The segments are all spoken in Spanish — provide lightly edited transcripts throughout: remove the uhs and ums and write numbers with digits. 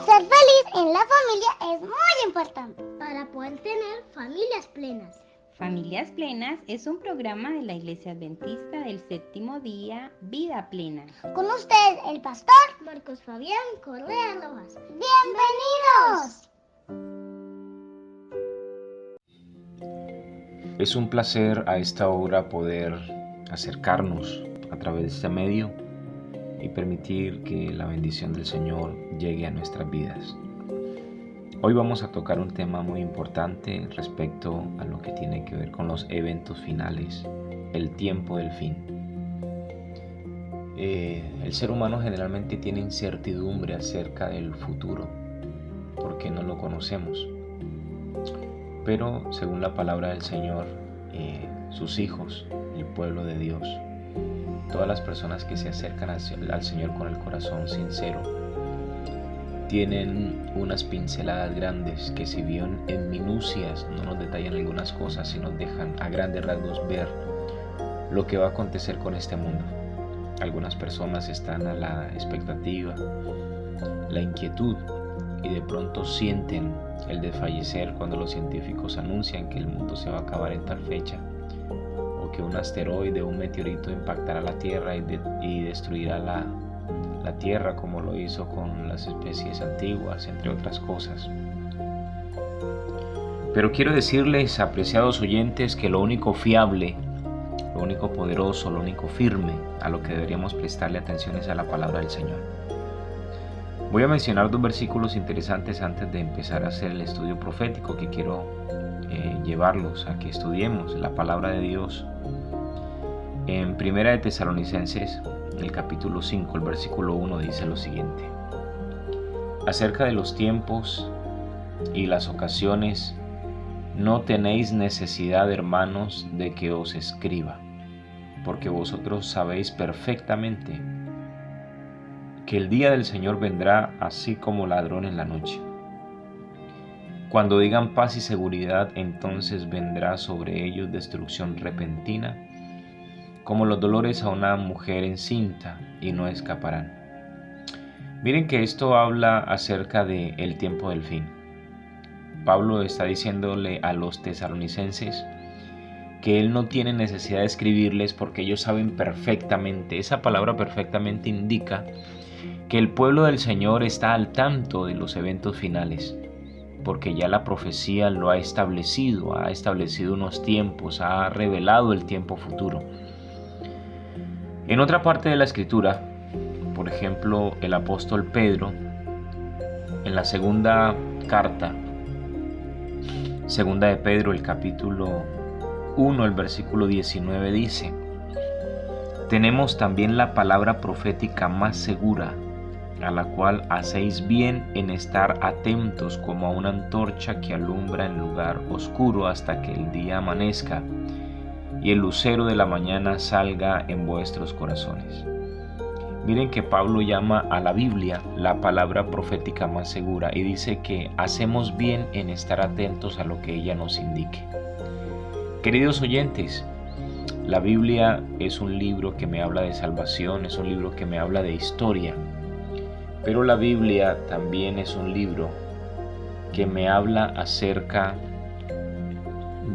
Ser feliz en la familia es muy importante para poder tener familias plenas. Familias Plenas es un programa de la Iglesia Adventista del Séptimo Día, Vida Plena. Con usted, el pastor Marcos Fabián Correa Rojas. ¡Bienvenidos! Es un placer a esta hora poder acercarnos a través de este medio y permitir que la bendición del Señor llegue a nuestras vidas. Hoy vamos a tocar un tema muy importante respecto a lo que tiene que ver con los eventos finales, el tiempo del fin. El ser humano generalmente tiene incertidumbre acerca del futuro porque no lo conocemos. Pero según la palabra del Señor, sus hijos, el pueblo de Dios, todas las personas que se acercan al Señor con el corazón sincero, tienen unas pinceladas grandes que, si bien en minucias no nos detallan algunas cosas, sí nos dejan a grandes rasgos ver lo que va a acontecer con este mundo. Algunas personas están a la expectativa, la inquietud, y de pronto sienten el desfallecer cuando los científicos anuncian que el mundo se va a acabar en tal fecha, o que un asteroide o un meteorito impactará la Tierra y destruirá la Tierra, como lo hizo con las especies antiguas, entre otras cosas. Pero quiero decirles, apreciados oyentes, que lo único fiable, lo único poderoso, lo único firme a lo que deberíamos prestarle atención es a la palabra del Señor. Voy a mencionar dos versículos interesantes antes de empezar a hacer el estudio profético que quiero llevarlos a que estudiemos la palabra de Dios. En Primera de Tesalonicenses, el capítulo 5, el versículo 1 dice lo siguiente: acerca de los tiempos y las ocasiones, no tenéis necesidad, hermanos, de que os escriba, porque vosotros sabéis perfectamente que el día del Señor vendrá así como ladrón en la noche. Cuando digan paz y seguridad, entonces vendrá sobre ellos destrucción repentina, como los dolores a una mujer encinta, y no escaparán. Miren que esto habla acerca del tiempo del fin. Pablo está diciéndole a los tesalonicenses que él no tiene necesidad de escribirles porque ellos saben perfectamente. Esa palabra perfectamente indica que el pueblo del Señor está al tanto de los eventos finales, porque ya la profecía lo ha establecido unos tiempos, ha revelado el tiempo futuro. En otra parte de la Escritura, por ejemplo, el apóstol Pedro, en la segunda carta, segunda de Pedro, el capítulo 1, el versículo 19 dice: tenemos también la palabra profética más segura, a la cual hacéis bien en estar atentos como a una antorcha que alumbra en lugar oscuro hasta que el día amanezca y el lucero de la mañana salga en vuestros corazones. Miren que Pablo llama a la Biblia la palabra profética más segura y dice que hacemos bien en estar atentos a lo que ella nos indique. Queridos oyentes, la Biblia es un libro que me habla de salvación, es un libro que me habla de historia, pero la Biblia también es un libro que me habla acerca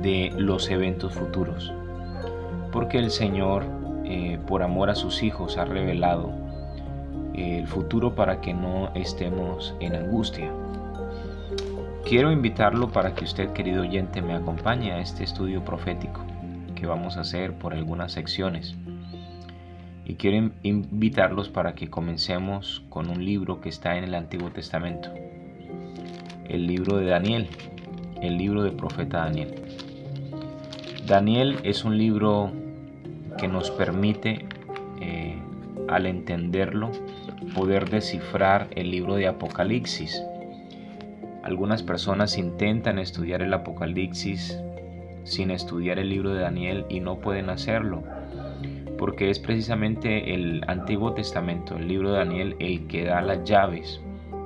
de los eventos futuros, porque el Señor, por amor a sus hijos, ha revelado el futuro para que no estemos en angustia. Quiero invitarlo para que usted, querido oyente, me acompañe a este estudio profético que vamos a hacer por algunas secciones. Y quiero invitarlos para que comencemos con un libro que está en el Antiguo Testamento, el libro de Daniel, el libro del profeta Daniel. Daniel es un libro que nos permite, al entenderlo, poder descifrar el libro de Apocalipsis. Algunas personas intentan estudiar el Apocalipsis sin estudiar el libro de Daniel y no pueden hacerlo, porque es precisamente el Antiguo Testamento, el libro de Daniel, el que da las llaves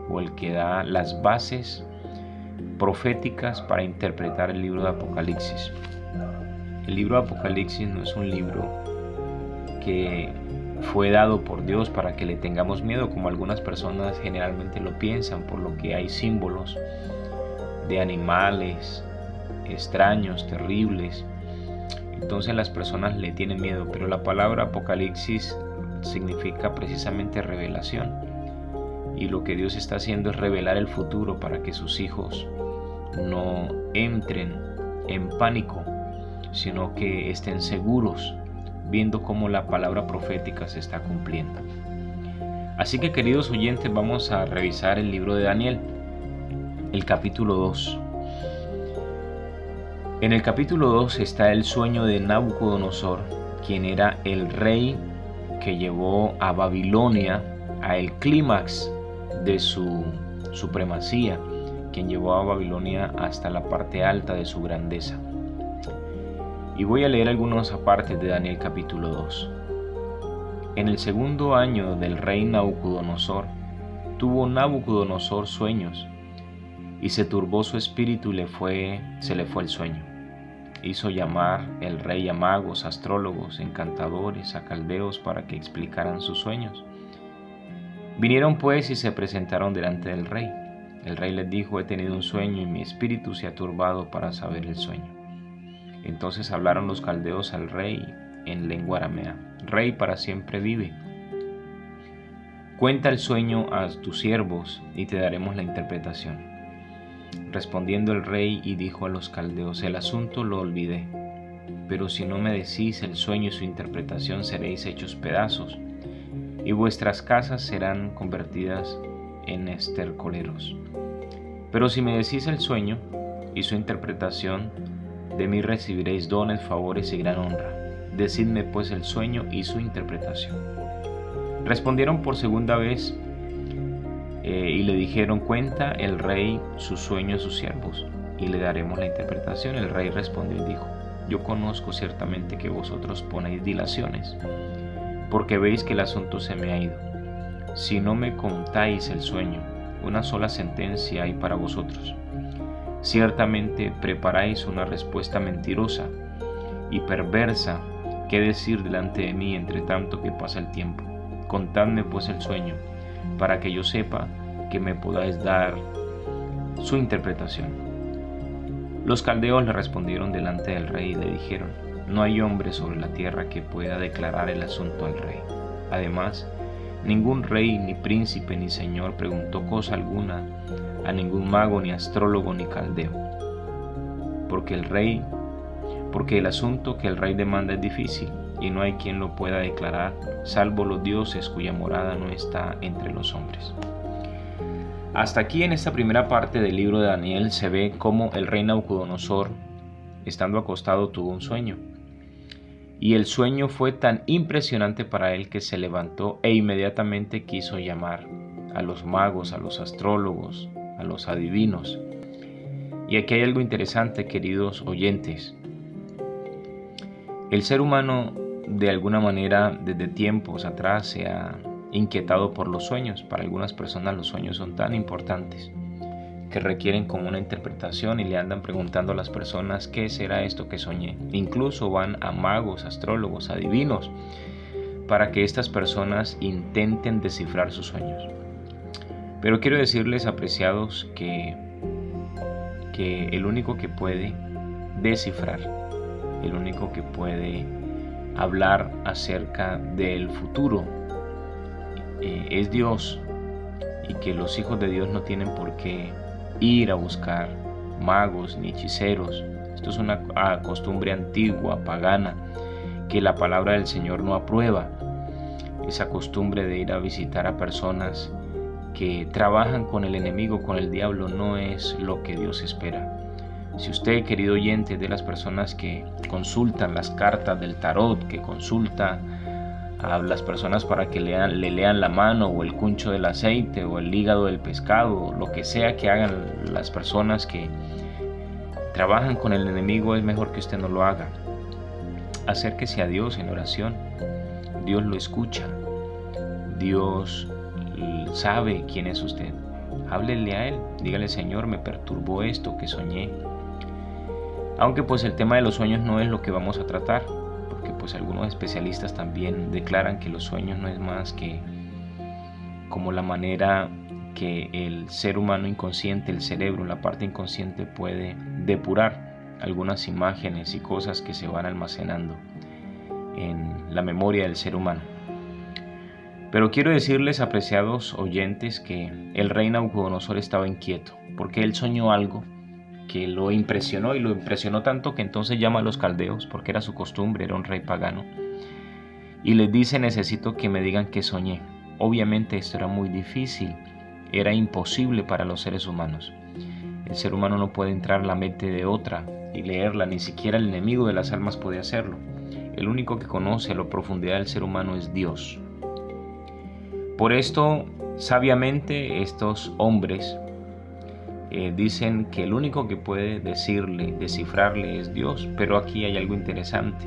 o el que da las bases proféticas para interpretar el libro de Apocalipsis. El libro de Apocalipsis no es un libro que fue dado por Dios para que le tengamos miedo, como algunas personas generalmente lo piensan, por lo que hay símbolos de animales extraños, terribles. Entonces las personas le tienen miedo, pero la palabra Apocalipsis significa precisamente revelación. Y lo que Dios está haciendo es revelar el futuro para que sus hijos no entren en pánico, sino que estén seguros, viendo cómo la palabra profética se está cumpliendo. Así que, queridos oyentes, vamos a revisar el libro de Daniel, el capítulo 2. En el capítulo 2 está el sueño de Nabucodonosor, quien era el rey que llevó a Babilonia al clímax de su supremacía, quien llevó a Babilonia hasta la parte alta de su grandeza. Y voy a leer algunas partes de Daniel capítulo 2. En el segundo año del rey Nabucodonosor, tuvo Nabucodonosor sueños, y se turbó su espíritu y se le fue el sueño. Hizo llamar el rey a magos, astrólogos, encantadores, a caldeos para que explicaran sus sueños. Vinieron pues y se presentaron delante del rey. El rey les dijo: he tenido un sueño y mi espíritu se ha turbado para saber el sueño. Entonces hablaron los caldeos al rey en lengua aramea: Rey, para siempre vive. Cuenta el sueño a tus siervos y te daremos la interpretación. Respondiendo el rey y dijo a los caldeos: el asunto lo olvidé, pero si no me decís el sueño y su interpretación, seréis hechos pedazos, y vuestras casas serán convertidas en estercoleros. Pero si me decís el sueño y su interpretación, de mí recibiréis dones, favores y gran honra. Decidme pues el sueño y su interpretación. Respondieron por segunda vez y le dijeron: cuenta el rey su sueño a sus siervos y le daremos la interpretación. El rey respondió y dijo: yo conozco ciertamente que vosotros ponéis dilaciones, porque veis que el asunto se me ha ido. Si no me contáis el sueño, una sola sentencia hay para vosotros. Ciertamente preparáis una respuesta mentirosa y perversa que decir delante de mí entre tanto que pasa el tiempo. Contadme pues el sueño, para que yo sepa que me podáis dar su interpretación. Los caldeos le respondieron delante del rey y le dijeron: no hay hombre sobre la tierra que pueda declarar el asunto al rey. Además, ningún rey, ni príncipe, ni señor preguntó cosa alguna a ningún mago, ni astrólogo, ni caldeo, porque el asunto que el rey demanda es difícil, y no hay quien lo pueda declarar, salvo los dioses cuya morada no está entre los hombres. Hasta aquí, en esta primera parte del libro de Daniel, se ve cómo el rey Nabucodonosor, estando acostado, tuvo un sueño. Y el sueño fue tan impresionante para él que se levantó e inmediatamente quiso llamar a los magos, a los astrólogos, a los adivinos. Y aquí hay algo interesante, queridos oyentes. El ser humano, de alguna manera, desde tiempos atrás se ha inquietado por los sueños. Para algunas personas los sueños son tan importantes que requieren como una interpretación y le andan preguntando a las personas: ¿qué será esto que soñé? Incluso van a magos, astrólogos, adivinos, para que estas personas intenten descifrar sus sueños. Pero quiero decirles, apreciados, que el único que puede descifrar, el único que puede hablar acerca del futuro es Dios, y que los hijos de Dios no tienen por qué ir a buscar magos ni hechiceros. Esto es una costumbre antigua, pagana, que la palabra del Señor no aprueba. Esa costumbre de ir a visitar a personas que trabajan con el enemigo, con el diablo, no es lo que Dios espera. Si usted, querido oyente, es de las personas que consultan las cartas del tarot, que consulta a las personas para que le lean la mano, o el cuncho del aceite, o el hígado del pescado, lo que sea que hagan las personas que trabajan con el enemigo, es mejor que usted no lo haga. Acérquese a Dios en oración. Dios lo escucha. Dios sabe quién es usted. Háblele a Él. Dígale: Señor, me perturbó esto que soñé. Aunque pues el tema de los sueños no es lo que vamos a tratar, porque pues algunos especialistas también declaran que los sueños no es más que como la manera que el ser humano inconsciente, el cerebro, la parte inconsciente puede depurar algunas imágenes y cosas que se van almacenando en la memoria del ser humano. Pero quiero decirles, apreciados oyentes, que el rey Nabucodonosor estaba inquieto porque él soñó algo que lo impresionó, y lo impresionó tanto que entonces llama a los caldeos, porque era su costumbre, era un rey pagano, y les dice: necesito que me digan qué soñé. Obviamente esto era muy difícil, era imposible para los seres humanos. El ser humano no puede entrar en la mente de otra y leerla, ni siquiera el enemigo de las almas puede hacerlo. El único que conoce la profundidad del ser humano es Dios. Por esto, sabiamente, estos hombres dicen que el único que puede decirle, descifrarle es Dios. Pero aquí hay algo interesante.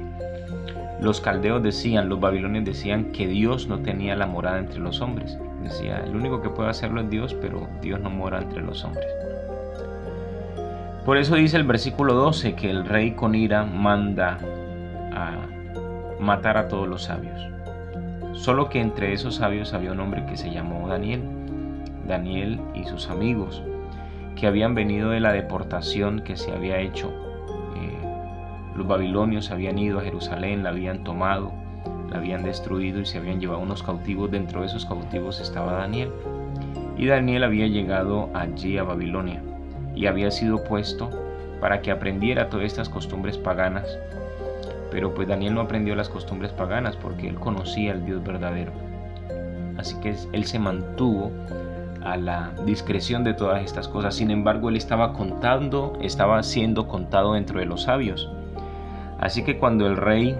Los caldeos decían, los babilonios decían que Dios no tenía la morada entre los hombres. Decía, el único que puede hacerlo es Dios, pero Dios no mora entre los hombres. Por eso dice el versículo 12 que el rey con ira manda a matar a todos los sabios. Solo que entre esos sabios había un hombre que se llamó Daniel. Daniel y sus amigos, que habían venido de la deportación que se había hecho. Los babilonios habían ido a Jerusalén, la habían tomado, la habían destruido y se habían llevado unos cautivos. Dentro de esos cautivos estaba Daniel. Y Daniel había llegado allí a Babilonia y había sido puesto para que aprendiera todas estas costumbres paganas. Pero pues Daniel no aprendió las costumbres paganas porque él conocía al Dios verdadero. Así que él se mantuvo a la discreción de todas estas cosas. Sin embargo, él estaba siendo contado dentro de los sabios. Así que cuando el rey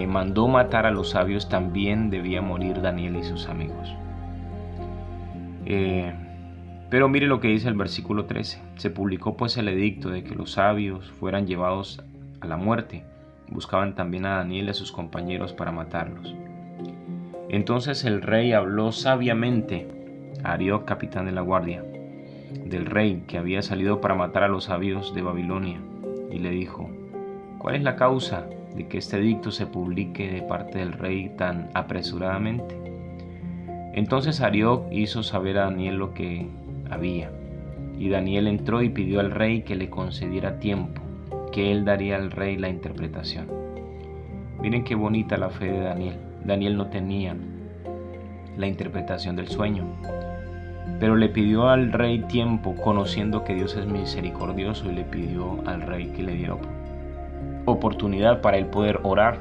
mandó matar a los sabios, también debía morir Daniel y sus amigos. Pero mire lo que dice el versículo 13. Se publicó pues el edicto de que los sabios fueran llevados a la muerte. Buscaban también a Daniel y a sus compañeros para matarlos. Entonces el rey habló sabiamente a Arioc, capitán de la guardia del rey, que había salido para matar a los sabios de Babilonia, y le dijo: ¿cuál es la causa de que este edicto se publique de parte del rey tan apresuradamente? Entonces Arioc hizo saber a Daniel lo que había, y Daniel entró y pidió al rey que le concediera tiempo, que él daría al rey la interpretación. Miren qué bonita la fe de Daniel. Daniel no tenía la interpretación del sueño, pero le pidió al rey tiempo, conociendo que Dios es misericordioso, y le pidió al rey que le diera oportunidad para él poder orar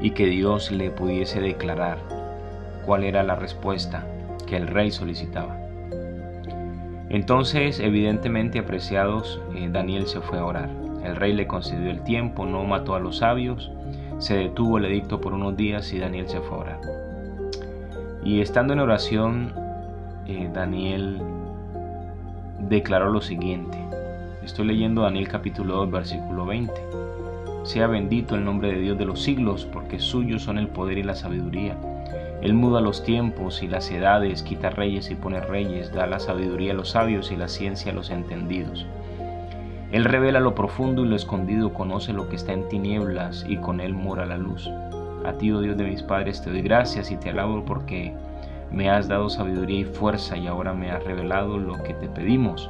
y que Dios le pudiese declarar cuál era la respuesta que el rey solicitaba. Entonces, evidentemente, apreciados, Daniel se fue a orar. El rey le concedió el tiempo, no mató a los sabios, se detuvo el edicto por unos días y Daniel se fue a orar. Y estando en oración, Daniel declaró lo siguiente. Estoy leyendo Daniel capítulo 2, versículo 20. Sea bendito el nombre de Dios de los siglos, porque suyos son el poder y la sabiduría. Él muda los tiempos y las edades, quita reyes y pone reyes, da la sabiduría a los sabios y la ciencia a los entendidos. Él revela lo profundo y lo escondido, conoce lo que está en tinieblas y con él mora la luz. A ti, oh Dios de mis padres, te doy gracias y te alabo porque me has dado sabiduría y fuerza y ahora me has revelado lo que te pedimos,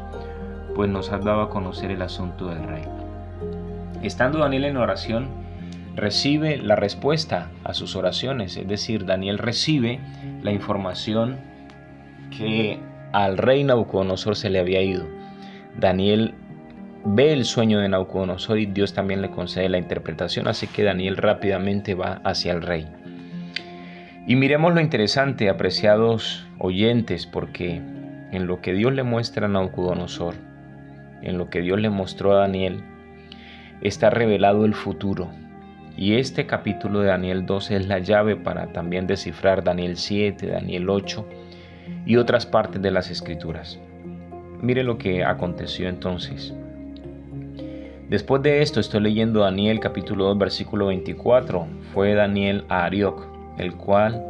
pues nos has dado a conocer el asunto del rey. Estando Daniel en oración, recibe la respuesta a sus oraciones, es decir, Daniel recibe la información que al rey Nabucodonosor se le había ido. Daniel ve el sueño de Nabucodonosor y Dios también le concede la interpretación, así que Daniel rápidamente va hacia el rey. Y miremos lo interesante, apreciados oyentes, porque en lo que Dios le muestra a Nabucodonosor, en lo que Dios le mostró a Daniel, está revelado el futuro. Y este capítulo de Daniel 12 es la llave para también descifrar Daniel 7, Daniel 8 y otras partes de las Escrituras. Mire lo que aconteció entonces. Después de esto, estoy leyendo Daniel capítulo 2, versículo 24. Fue Daniel a Arioc, el cual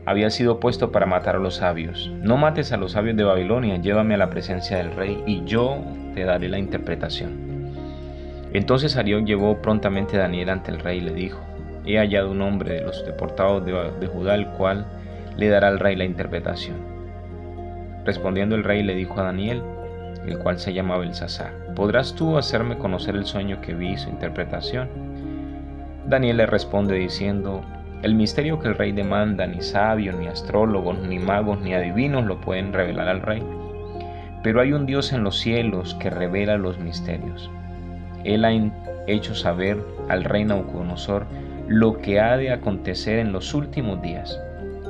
había sido puesto para matar a los sabios. No mates a los sabios de Babilonia, llévame a la presencia del rey y yo te daré la interpretación. Entonces Arioc llevó prontamente a Daniel ante el rey y le dijo: he hallado un hombre de los deportados de Judá, el cual le dará al rey la interpretación. Respondiendo el rey le dijo a Daniel, el cual se llamaba Belsasar: ¿podrás tú hacerme conocer el sueño que vi y su interpretación? Daniel le responde diciendo: el misterio que el rey demanda, ni sabios, ni astrólogos, ni magos, ni adivinos lo pueden revelar al rey. Pero hay un Dios en los cielos que revela los misterios. Él ha hecho saber al rey Nabucodonosor lo que ha de acontecer en los últimos días.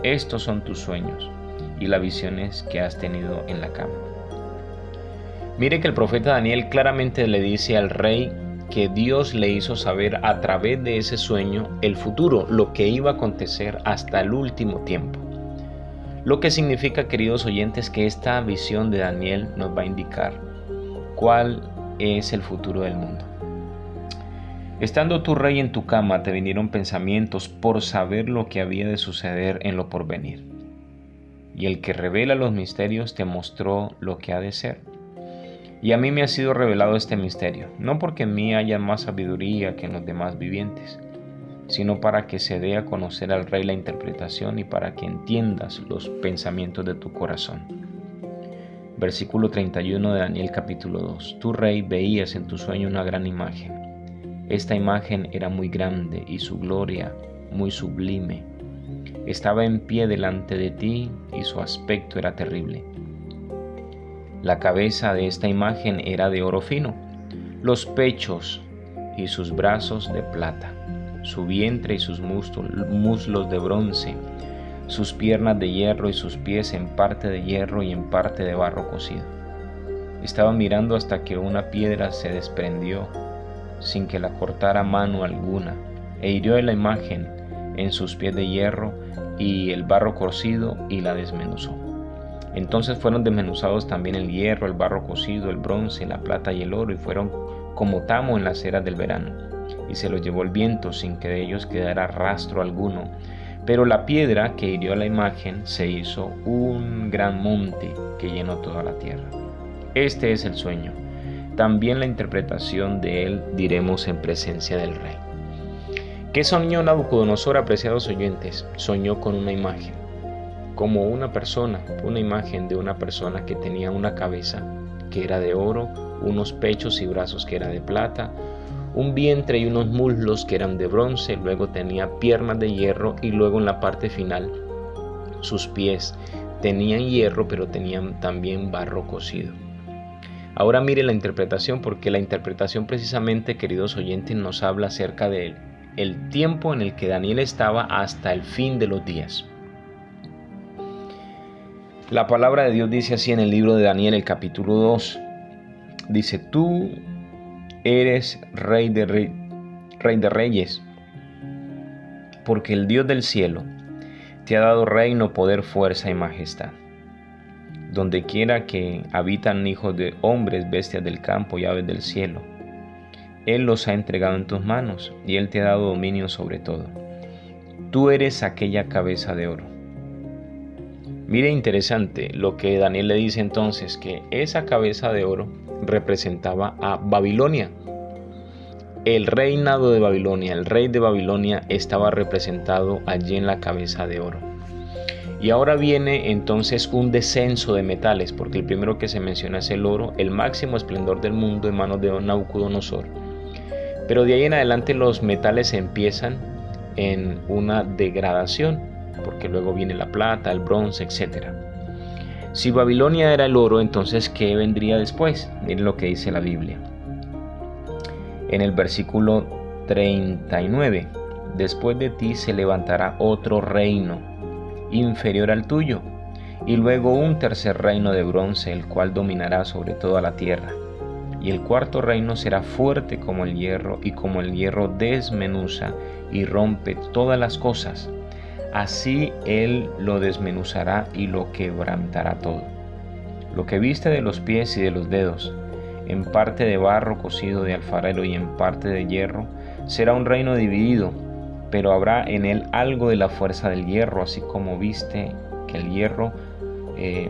Estos son tus sueños y las visiones que has tenido en la cama. Mire que el profeta Daniel claramente le dice al rey que Dios le hizo saber a través de ese sueño el futuro, lo que iba a acontecer hasta el último tiempo. Lo que significa, queridos oyentes, que esta visión de Daniel nos va a indicar cuál es el futuro del mundo. Estando tú, rey, en tu cama, te vinieron pensamientos por saber lo que había de suceder en lo porvenir. Y el que revela los misterios te mostró lo que ha de ser. Y a mí me ha sido revelado este misterio, no porque en mí haya más sabiduría que en los demás vivientes, sino para que se dé a conocer al rey la interpretación y para que entiendas los pensamientos de tu corazón. Versículo 31 de Daniel capítulo 2. Tú, rey, veías en tu sueño una gran imagen. Esta imagen era muy grande y su gloria muy sublime. Estaba en pie delante de ti y su aspecto era terrible. La cabeza de esta imagen era de oro fino, los pechos y sus brazos de plata, su vientre y sus muslos de bronce, sus piernas de hierro y sus pies en parte de hierro y en parte de barro cocido. Estaba mirando hasta que una piedra se desprendió sin que la cortara mano alguna, e hirió la imagen en sus pies de hierro y el barro cocido y la desmenuzó. Entonces fueron desmenuzados también el hierro, el barro cocido, el bronce, la plata y el oro, y fueron como tamo en las eras del verano, y se los llevó el viento sin que de ellos quedara rastro alguno. Pero la piedra que hirió la imagen se hizo un gran monte que llenó toda la tierra. Este es el sueño. También la interpretación de él diremos en presencia del rey. ¿Qué soñó Nabucodonosor, apreciados oyentes? Soñó con una imagen, como una persona, una imagen de una persona que tenía una cabeza que era de oro, unos pechos y brazos que era de plata, un vientre y unos muslos que eran de bronce, luego tenía piernas de hierro y luego en la parte final sus pies tenían hierro pero tenían también barro cocido. Ahora mire la interpretación, porque la interpretación precisamente, queridos oyentes, nos habla acerca de el tiempo en el que Daniel estaba hasta el fin de los días. La palabra de Dios dice así en el libro de Daniel, el capítulo 2. Dice: tú eres rey de reyes, porque el Dios del cielo te ha dado reino, poder, fuerza y majestad. Donde quiera que habitan hijos de hombres, bestias del campo y aves del cielo, Él los ha entregado en tus manos, y Él te ha dado dominio sobre todo. Tú eres aquella cabeza de oro. Mire, interesante lo que Daniel le dice entonces, que esa cabeza de oro representaba a Babilonia. El reinado de Babilonia, el rey de Babilonia estaba representado allí en la cabeza de oro. Y ahora viene entonces un descenso de metales, porque el primero que se menciona es el oro, el máximo esplendor del mundo en manos de Nabucodonosor. Pero de ahí en adelante los metales empiezan en una degradación, porque luego viene la plata, el bronce, etc. Si Babilonia era el oro, entonces ¿qué vendría después? Miren lo que dice la Biblia. En el versículo 39, después de ti se levantará otro reino, inferior al tuyo, y luego un tercer reino de bronce, el cual dominará sobre toda la tierra. Y el cuarto reino será fuerte como el hierro, y como el hierro desmenuza y rompe todas las cosas, así él lo desmenuzará y lo quebrantará todo. Lo que viste de los pies y de los dedos, en parte de barro cocido de alfarero y en parte de hierro, será un reino dividido, pero habrá en él algo de la fuerza del hierro, así como viste que el hierro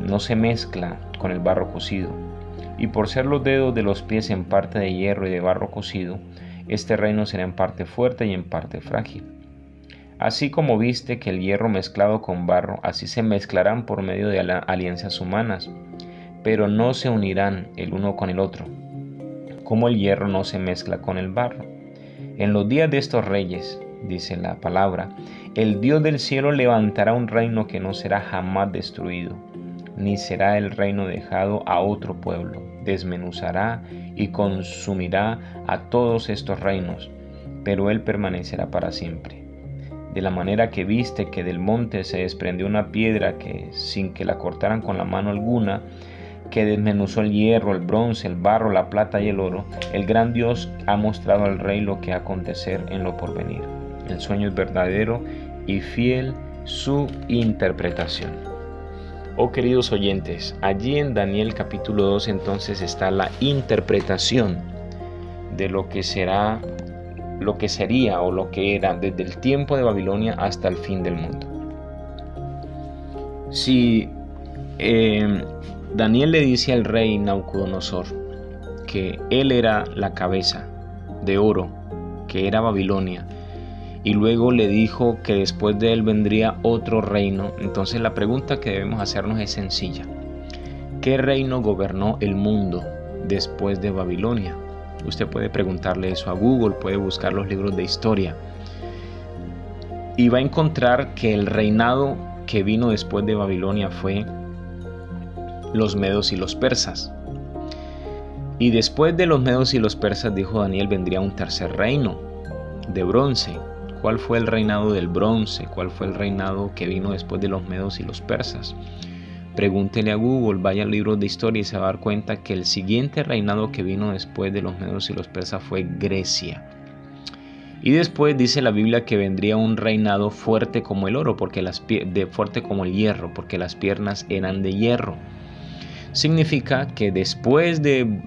no se mezcla con el barro cocido. y por ser los dedos de los pies en parte de hierro y de barro cocido, este reino será en parte fuerte y en parte frágil. Así como viste que el hierro mezclado con barro, así se mezclarán por medio de alianzas humanas, pero no se unirán el uno con el otro, como el hierro no se mezcla con el barro. En los días de estos reyes, dice la palabra, el Dios del cielo levantará un reino que no será jamás destruido, ni será el reino dejado a otro pueblo. Desmenuzará y consumirá a todos estos reinos, pero él permanecerá para siempre. De la manera que viste que del monte se desprendió una piedra que, sin que la cortaran con la mano alguna, que desmenuzó el hierro, el bronce, el barro, la plata y el oro, el gran Dios ha mostrado al rey lo que ha acontecer en lo porvenir. El sueño es verdadero y fiel su interpretación. Oh queridos oyentes, allí en Daniel capítulo 2 entonces está la interpretación de lo que será, lo que sería o lo que era desde el tiempo de Babilonia hasta el fin del mundo. Si Daniel le dice al rey Nabucodonosor que él era la cabeza de oro, que era Babilonia, y luego le dijo que después de él vendría otro reino, entonces la pregunta que debemos hacernos es sencilla. ¿Qué reino gobernó el mundo después de Babilonia? Usted puede preguntarle eso a Google, puede buscar los libros de historia y va a encontrar que el reinado que vino después de Babilonia fue los medos y los persas. Y después de los medos y los persas, dijo Daniel, vendría un tercer reino de bronce. ¿Cuál fue el reinado del bronce? ¿Cuál fue el reinado que vino después de los medos y los persas? Pregúntele a Google, vaya al libro de historia y se va a dar cuenta que el siguiente reinado que vino después de los medos y los persas fue Grecia. Y después dice la Biblia que vendría un reinado fuerte como el oro, fuerte como el hierro, porque las piernas eran de hierro. Significa que después de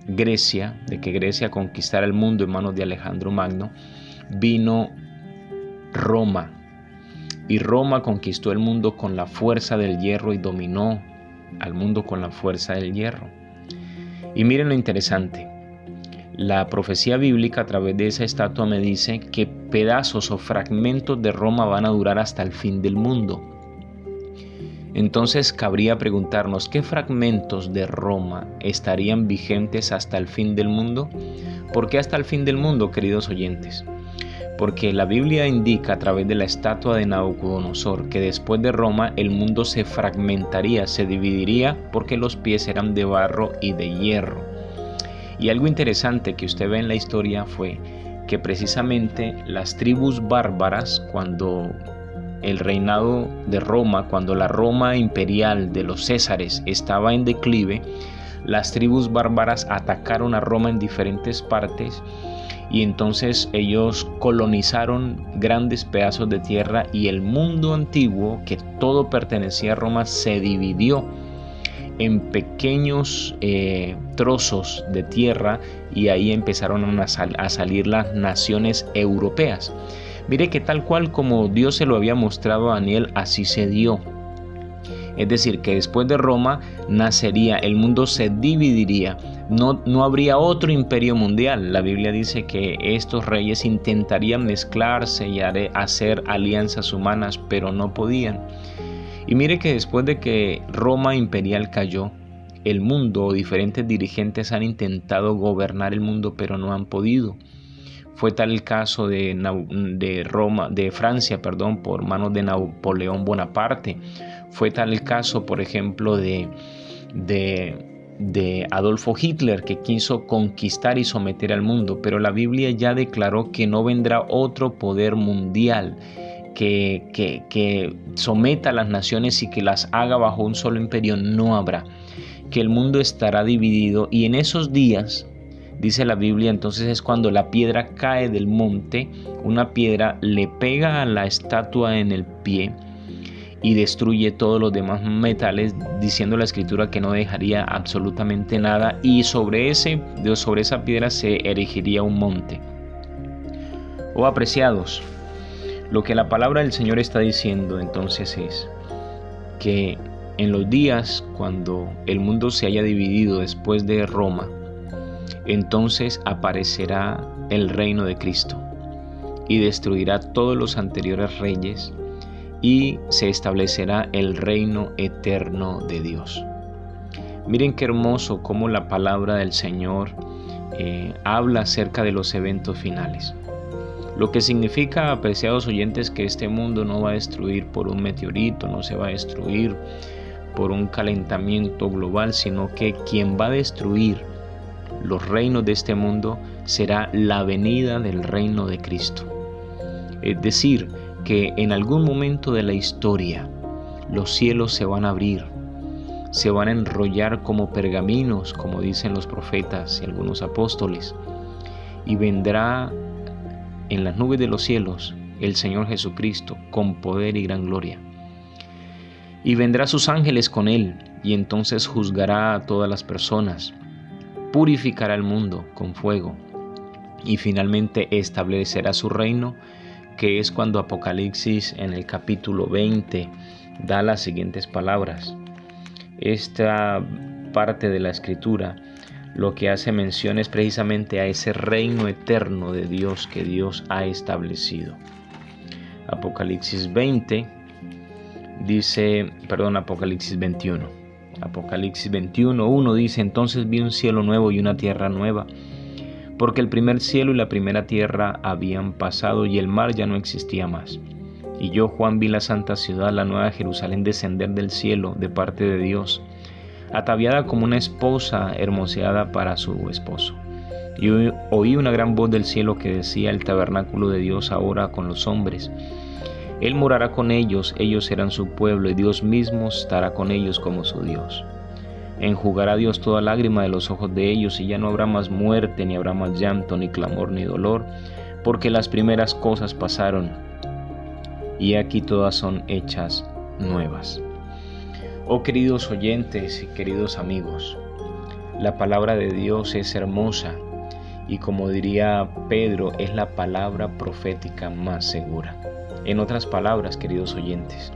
Grecia, de que Grecia conquistara el mundo en manos de Alejandro Magno, vino Roma. Y Roma conquistó el mundo con la fuerza del hierro y dominó al mundo con la fuerza del hierro. Y miren lo interesante. La profecía bíblica a través de esa estatua me dice que pedazos o fragmentos de Roma van a durar hasta el fin del mundo. Entonces cabría preguntarnos, ¿qué fragmentos de Roma estarían vigentes hasta el fin del mundo? ¿Por qué hasta el fin del mundo, queridos oyentes? Porque la Biblia indica a través de la estatua de Nabucodonosor que después de Roma el mundo se fragmentaría, se dividiría porque los pies eran de barro y de hierro. Y algo interesante que usted ve en la historia fue que precisamente las tribus bárbaras, cuando el reinado de Roma, cuando la Roma imperial de los Césares estaba en declive, las tribus bárbaras atacaron a Roma en diferentes partes y entonces ellos colonizaron grandes pedazos de tierra y el mundo antiguo, que todo pertenecía a Roma, se dividió en pequeños trozos de tierra y ahí empezaron a salir las naciones europeas. Mire que tal cual como Dios se lo había mostrado a Daniel, así se dio. Es decir, que después de Roma nacería, el mundo se dividiría, no habría otro imperio mundial. La Biblia dice que estos reyes intentarían mezclarse y hacer alianzas humanas, pero no podían. Y mire que después de que Roma imperial cayó, el mundo o diferentes dirigentes han intentado gobernar el mundo, pero no han podido. Fue tal el caso de Francia, por manos de Napoleón Bonaparte. Fue tal el caso, por ejemplo, de Adolfo Hitler, que quiso conquistar y someter al mundo. Pero la Biblia ya declaró que no vendrá otro poder mundial que someta a las naciones y que las haga bajo un solo imperio. No habrá. Que el mundo estará dividido y en esos días, dice la Biblia, entonces es cuando la piedra cae del monte, una piedra le pega a la estatua en el pie y destruye todos los demás metales, diciendo la escritura que no dejaría absolutamente nada, y sobre esa piedra se erigiría un monte. Oh apreciados, lo que la palabra del Señor está diciendo entonces es que en los días cuando el mundo se haya dividido después de Roma, entonces aparecerá el reino de Cristo y destruirá todos los anteriores reyes y se establecerá el reino eterno de Dios. Miren qué hermoso cómo la palabra del Señor habla acerca de los eventos finales. Lo que significa, apreciados oyentes, que este mundo no va a destruir por un meteorito, no se va a destruir por un calentamiento global, sino que quien va a destruir los reinos de este mundo será la venida del reino de Cristo. Es decir, que en algún momento de la historia los cielos se van a abrir, se van a enrollar como pergaminos, como dicen los profetas y algunos apóstoles, y vendrá en las nubes de los cielos el Señor Jesucristo con poder y gran gloria. Y vendrá sus ángeles con él, y entonces juzgará a todas las personas, purificará el mundo con fuego, y finalmente establecerá su reino, que es cuando Apocalipsis en el capítulo 20 da las siguientes palabras. Esta parte de la escritura lo que hace mención es precisamente a ese reino eterno de Dios que Dios ha establecido. Apocalipsis 21. Apocalipsis 21:1 dice: entonces vi un cielo nuevo y una tierra nueva, porque el primer cielo y la primera tierra habían pasado y el mar ya no existía más. Y yo, Juan, vi la santa ciudad, la nueva Jerusalén, descender del cielo de parte de Dios, ataviada como una esposa hermoseada para su esposo. Y oí una gran voz del cielo que decía: el tabernáculo de Dios ahora con los hombres. Él morará con ellos, ellos serán su pueblo, y Dios mismo estará con ellos como su Dios. Enjugará Dios toda lágrima de los ojos de ellos, y ya no habrá más muerte, ni habrá más llanto, ni clamor, ni dolor, porque las primeras cosas pasaron, y aquí todas son hechas nuevas. Oh queridos oyentes y queridos amigos, la palabra de Dios es hermosa, y como diría Pedro, es la palabra profética más segura. En otras palabras, queridos oyentes,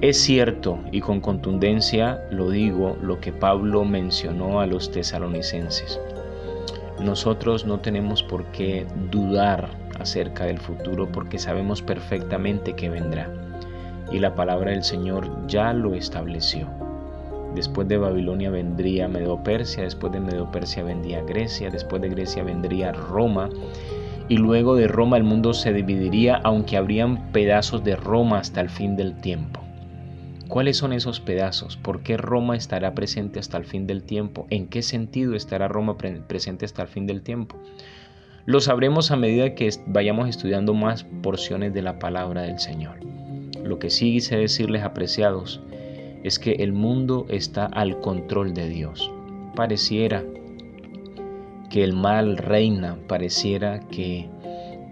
es cierto, y con contundencia lo digo, lo que Pablo mencionó a los tesalonicenses. Nosotros no tenemos por qué dudar acerca del futuro, porque sabemos perfectamente que vendrá. Y la palabra del Señor ya lo estableció. Después de Babilonia vendría Medo-Persia, después de Medo-Persia vendría Grecia, después de Grecia vendría Roma, y luego de Roma el mundo se dividiría, aunque habrían pedazos de Roma hasta el fin del tiempo. ¿Cuáles son esos pedazos? ¿Por qué Roma estará presente hasta el fin del tiempo? ¿En qué sentido estará Roma presente hasta el fin del tiempo? Lo sabremos a medida que vayamos estudiando más porciones de la palabra del Señor. Lo que sí quise decirles, apreciados, es que el mundo está al control de Dios. Pareciera que el mal reina, pareciera que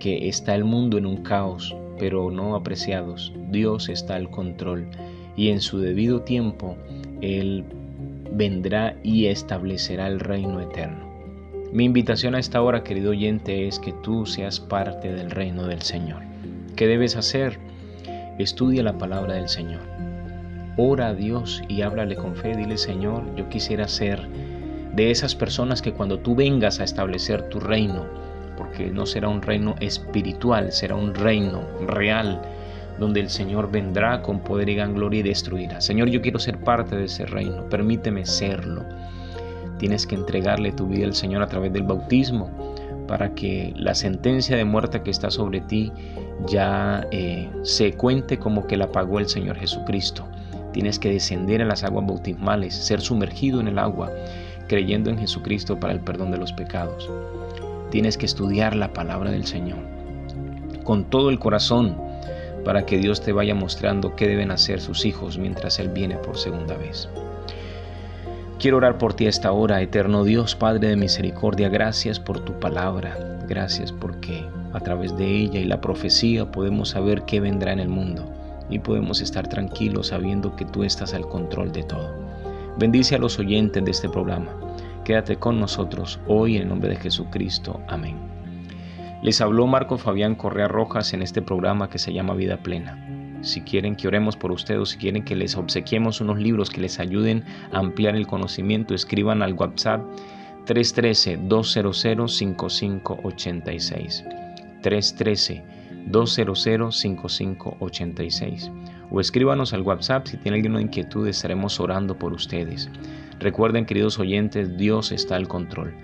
está el mundo en un caos, pero no, apreciados, Dios está al control. Y en su debido tiempo, Él vendrá y establecerá el reino eterno. Mi invitación a esta hora, querido oyente, es que tú seas parte del reino del Señor. ¿Qué debes hacer? Estudia la palabra del Señor. Ora a Dios y háblale con fe. Dile: Señor, yo quisiera ser de esas personas que cuando tú vengas a establecer tu reino, porque no será un reino espiritual, será un reino real, donde el Señor vendrá con poder y gran gloria y destruirá. Señor, yo quiero ser parte de ese reino, permíteme serlo. Tienes que entregarle tu vida al Señor a través del bautismo, para que la sentencia de muerte que está sobre ti ya se cuente como que la pagó el Señor Jesucristo. Tienes que descender en las aguas bautismales, ser sumergido en el agua, creyendo en Jesucristo para el perdón de los pecados. Tienes que estudiar la palabra del Señor con todo el corazón, para que Dios te vaya mostrando qué deben hacer sus hijos mientras Él viene por segunda vez. Quiero orar por ti a esta hora. Eterno Dios, Padre de misericordia, gracias por tu palabra. Gracias porque a través de ella y la profecía podemos saber qué vendrá en el mundo, y podemos estar tranquilos sabiendo que tú estás al control de todo. Bendice a los oyentes de este programa. Quédate con nosotros hoy en el nombre de Jesucristo. Amén. Les habló Marco Fabián Correa Rojas en este programa que se llama Vida Plena. Si quieren que oremos por ustedes o si quieren que les obsequiemos unos libros que les ayuden a ampliar el conocimiento, escriban al WhatsApp 313-200-5586. 313-200-5586. O escríbanos al WhatsApp si tienen alguna inquietud, estaremos orando por ustedes. Recuerden, queridos oyentes, Dios está al control.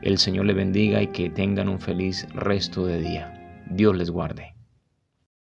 El Señor les bendiga y que tengan un feliz resto de día. Dios les guarde.